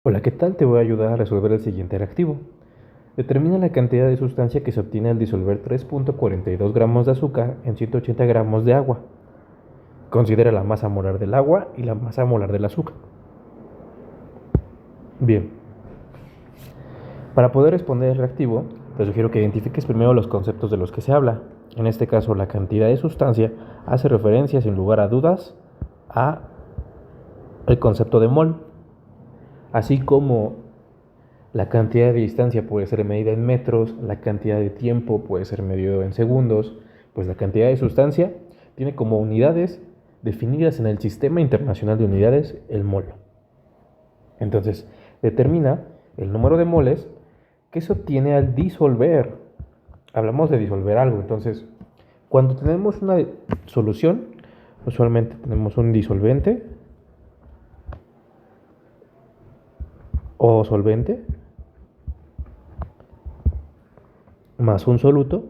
Hola, ¿qué tal? Te voy a ayudar a resolver el siguiente reactivo. Determina la cantidad de sustancia que se obtiene al disolver 3.42 gramos de azúcar en 180 gramos de agua. Considera la masa molar del agua y la masa molar del azúcar. Bien, para poder responder el reactivo, te sugiero que identifiques primero los conceptos de los que se habla. En este caso, la cantidad de sustancia hace referencia, sin lugar a dudas, a el concepto de mol, así como la cantidad de distancia puede ser medida en metros, la cantidad de tiempo puede ser medido en segundos, pues la cantidad de sustancia tiene como unidades definidas en el Sistema Internacional de Unidades, el mol. Entonces, determina el número de moles que se obtiene al disolver. Hablamos de disolver algo, entonces, cuando tenemos una solución, usualmente tenemos un disolvente o solvente más un soluto,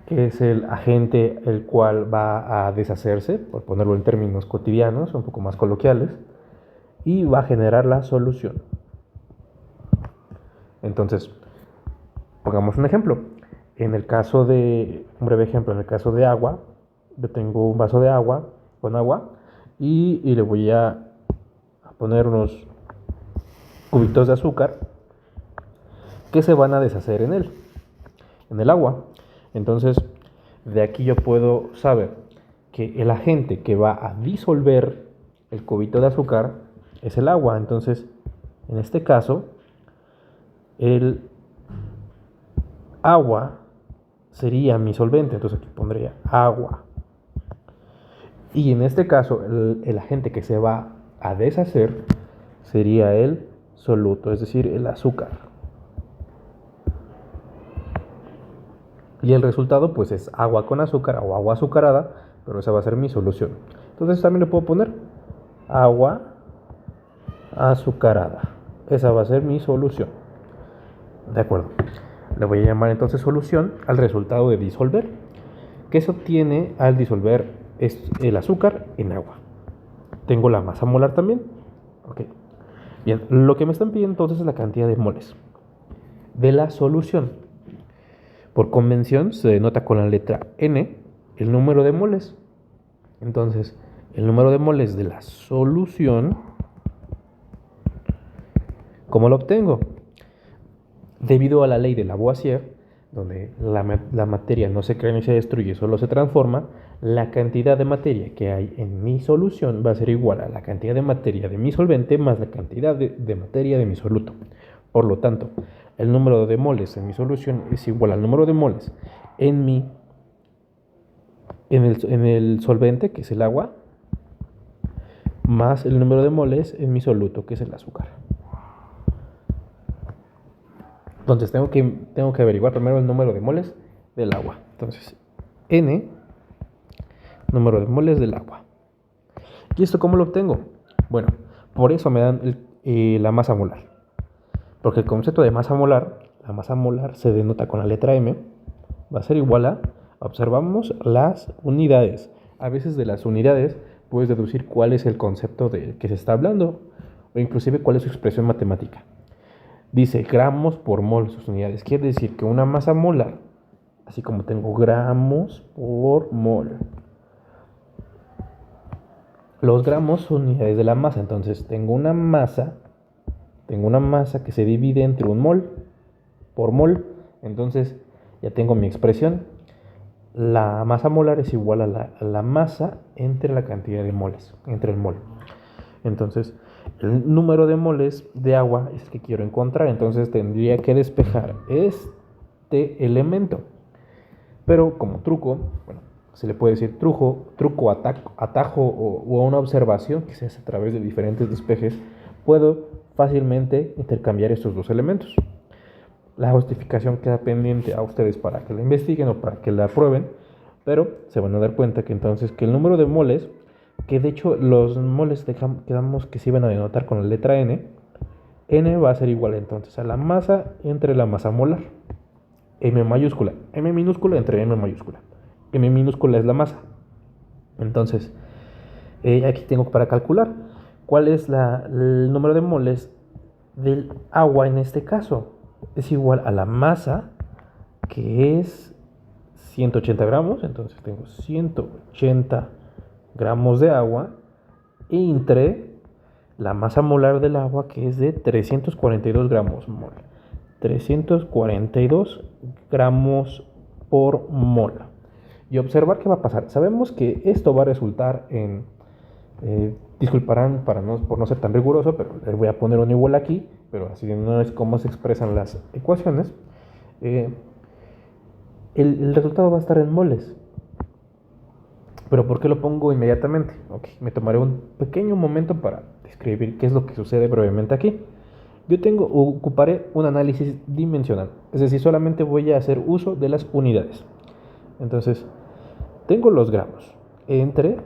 que es el agente el cual va a deshacerse, por ponerlo en términos cotidianos, un poco más coloquiales, y va a generar la solución. Entonces, pongamos un ejemplo. En el caso de, un breve ejemplo, en el caso de agua, yo tengo un vaso de agua con agua y le voy a poner unos cubitos de azúcar que se van a deshacer en el agua. Entonces, de aquí yo puedo saber que el agente que va a disolver el cubito de azúcar es el agua. Entonces, en este caso, el agua sería mi solvente. Entonces aquí pondría agua. Y en este caso, el agente que se va a deshacer sería el soluto, es decir, el azúcar. Y el resultado pues es agua con azúcar o agua azucarada, pero esa va a ser mi solución. Entonces también le puedo poner agua azucarada. Esa va a ser mi solución. De acuerdo. Le voy a llamar entonces solución al resultado de disolver. ¿Qué se obtiene al disolver el azúcar en agua? Tengo la masa molar también. Ok. Bien, lo que me están pidiendo entonces es la cantidad de moles de la solución. Por convención se denota con la letra N el número de moles. Entonces, el número de moles de la solución, ¿cómo lo obtengo? Debido a la ley de Lavoisier, donde la materia no se crea ni se destruye, solo se transforma, la cantidad de materia que hay en mi solución va a ser igual a la cantidad de materia de mi solvente más la cantidad de materia de mi soluto. Por lo tanto, el número de moles en mi solución es igual al número de moles en el solvente, que es el agua, más el número de moles en mi soluto, que es el azúcar. Entonces tengo que averiguar primero el número de moles del agua. Entonces, N, número de moles del agua. ¿Y esto cómo lo obtengo? Bueno, por eso me dan la masa molar. Porque el concepto de masa molar, la masa molar se denota con la letra M, va a ser igual a, observamos las unidades. A veces de las unidades puedes deducir cuál es el concepto de que se está hablando o inclusive cuál es su expresión matemática. Dice gramos por mol sus unidades. Quiere decir que una masa molar, así como tengo gramos por mol, los gramos son unidades de la masa. Entonces tengo una masa que se divide entre un mol por mol. Entonces ya tengo mi expresión. La masa molar es igual a la masa entre la cantidad de moles, entre el mol. Entonces, el número de moles de agua es el que quiero encontrar. Entonces tendría que despejar este elemento. Pero como truco, bueno, se le puede decir truco, atajo o una observación que se hace a través de diferentes despejes, puedo fácilmente intercambiar estos dos elementos. La justificación queda pendiente a ustedes para que la investiguen o para que la prueben, pero se van a dar cuenta que entonces que el número de moles, que de hecho los moles quedamos que se iban a denotar con la letra N, N va a ser igual entonces a la masa entre la masa molar. M mayúscula, M minúscula entre M mayúscula. M minúscula es la masa. Entonces, aquí tengo para calcular ¿Cuál es el número de moles del agua en este caso? Es igual a la masa, que es 180 gramos. Entonces tengo 180 gramos de agua entre la masa molar del agua, que es de 342 gramos mol. 342 gramos por mol. Y observar qué va a pasar. Sabemos que esto va a resultar en... disculparán por no ser tan riguroso, pero les voy a poner un igual aquí, pero así no es como se expresan las ecuaciones. El resultado va a estar en moles. ¿Pero por qué lo pongo inmediatamente? Okay, me tomaré un pequeño momento para describir qué es lo que sucede brevemente aquí. Yo ocuparé un análisis dimensional, es decir, solamente voy a hacer uso de las unidades. Entonces, tengo los gramos entre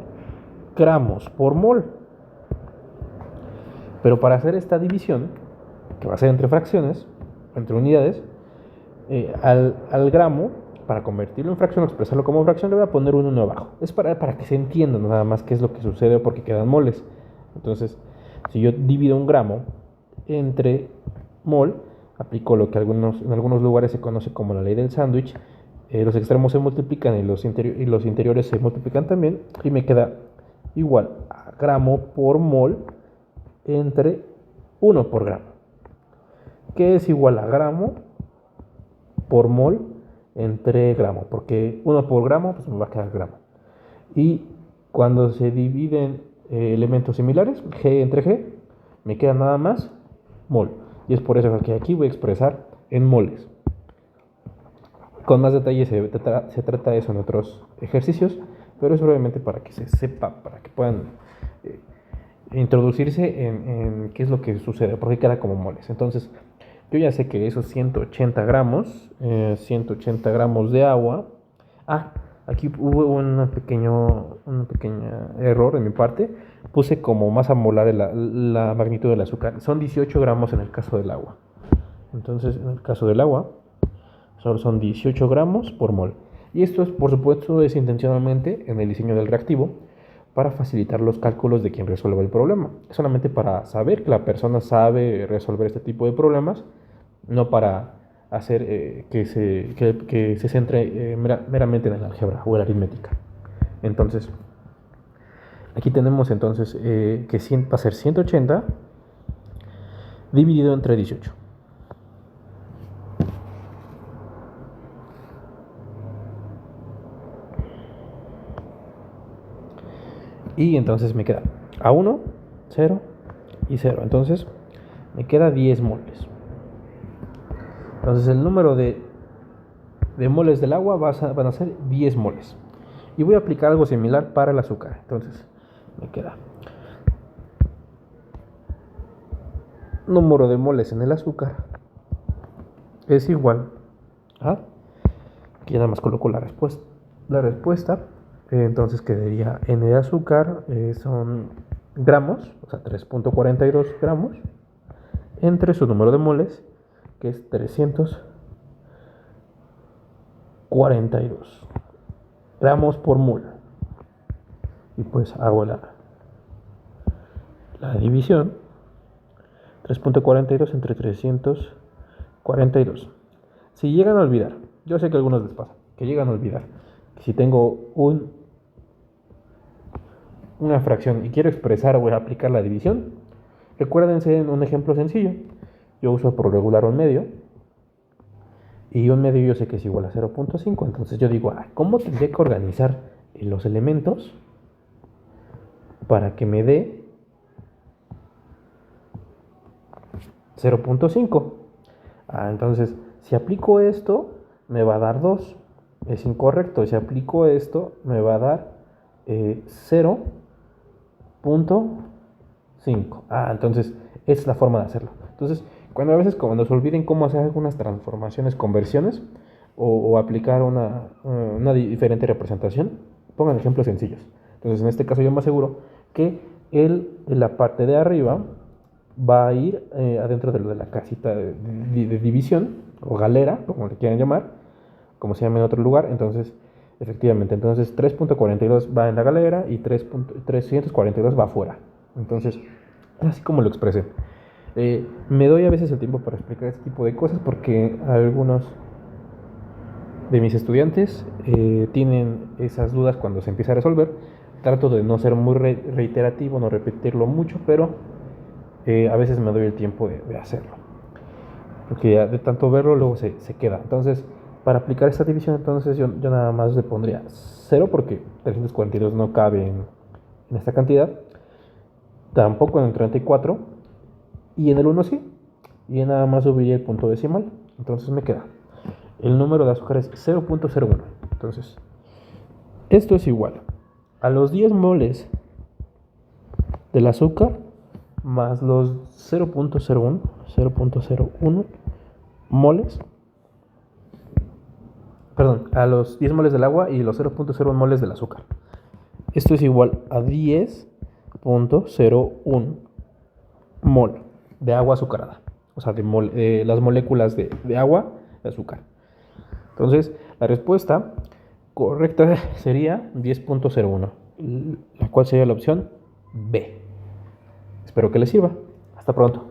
gramos por mol. Pero para hacer esta división, que va a ser entre fracciones, entre unidades, al gramo, para convertirlo en fracción o expresarlo como fracción, le voy a poner un 1 abajo. Es para que se entienda nada más qué es lo que sucede porque quedan moles. Entonces, si yo divido un gramo entre mol, aplico lo que en algunos lugares se conoce como la ley del sándwich. Los extremos se multiplican y los interiores se multiplican también, y me queda igual a gramo por mol entre 1 por gramo, que es igual a gramo por mol entre gramo, porque 1 por gramo pues me va a quedar gramo. Y cuando se dividen elementos similares, G entre G, me queda nada más mol. Y es por eso que aquí voy a expresar en moles. Con más detalle se trata eso en otros ejercicios, pero es brevemente para que se sepa, para que puedan introducirse en qué es lo que sucede, porque queda como moles. Entonces, yo ya sé que esos 180 gramos de agua. Aquí hubo un pequeño error de mi parte. Puse como masa molar la magnitud del azúcar. Son 18 gramos en el caso del agua. Entonces, en el caso del agua, solo son 18 gramos por mol. Y esto es, por supuesto, es intencionalmente en el diseño del reactivo para facilitar los cálculos de quien resuelva el problema. Es solamente para saber que la persona sabe resolver este tipo de problemas, no para hacer que se centre meramente en el álgebra o en la aritmética. Entonces, aquí tenemos entonces que va a ser 180 dividido entre 18. Y entonces me queda A1, 0 y 0. Entonces me queda 10 moles. Entonces el número de moles del agua van a ser 10 moles. Y voy a aplicar algo similar para el azúcar. Entonces me queda número de moles en el azúcar es igual a... Aquí nada más coloco la respuesta. Entonces quedaría N de azúcar, son gramos, o sea 3.42 gramos, entre su número de moles, que es 342 gramos por mol. Y pues hago la división. 3.42 entre 342. Si llegan a olvidar, yo sé que a algunos les pasa, que llegan a olvidar, que si tengo una fracción y quiero expresar o aplicar la división, recuérdense en un ejemplo sencillo. Yo uso por regular un medio, y un medio yo sé que es igual a 0.5. Entonces yo digo, ¿cómo tendría que organizar los elementos para que me dé 0.5? Entonces, si aplico esto, me va a dar 2. Es incorrecto. Si aplico esto, me va a dar 0.5. Entonces, es la forma de hacerlo. Entonces, a veces cuando se olviden cómo hacer algunas transformaciones, conversiones, o aplicar una diferente representación, pongan ejemplos sencillos. Entonces, en este caso yo me aseguro que la parte de arriba va a ir adentro de la casita de división, o galera, como le quieran llamar, como se llama en otro lugar. Entonces, efectivamente, 3.42 va en la galera y 342 va afuera. Entonces, Es así como lo expresé. Me doy a veces el tiempo para explicar este tipo de cosas porque algunos de mis estudiantes tienen esas dudas cuando se empieza a resolver. Trato de no ser muy reiterativo, no repetirlo mucho, pero a veces me doy el tiempo de hacerlo. Porque ya de tanto verlo luego se queda. Entonces, para aplicar esta división, entonces yo nada más le pondría 0 porque 342 no cabe en esta cantidad. Tampoco en el 34. Y en el 1 sí. Y nada más subiría el punto decimal. Entonces me queda. El número de azúcar es 0.01. Entonces, esto es igual a los 10 moles del azúcar más los 0.01 moles, perdón, a los 10 moles del agua y los 0.01 moles del azúcar. Esto es igual a 10.01 mol de agua azucarada, o sea, de las moléculas de agua de azúcar. Entonces, la respuesta correcta sería 10.01, la cual sería la opción B. Espero que les sirva. Hasta pronto.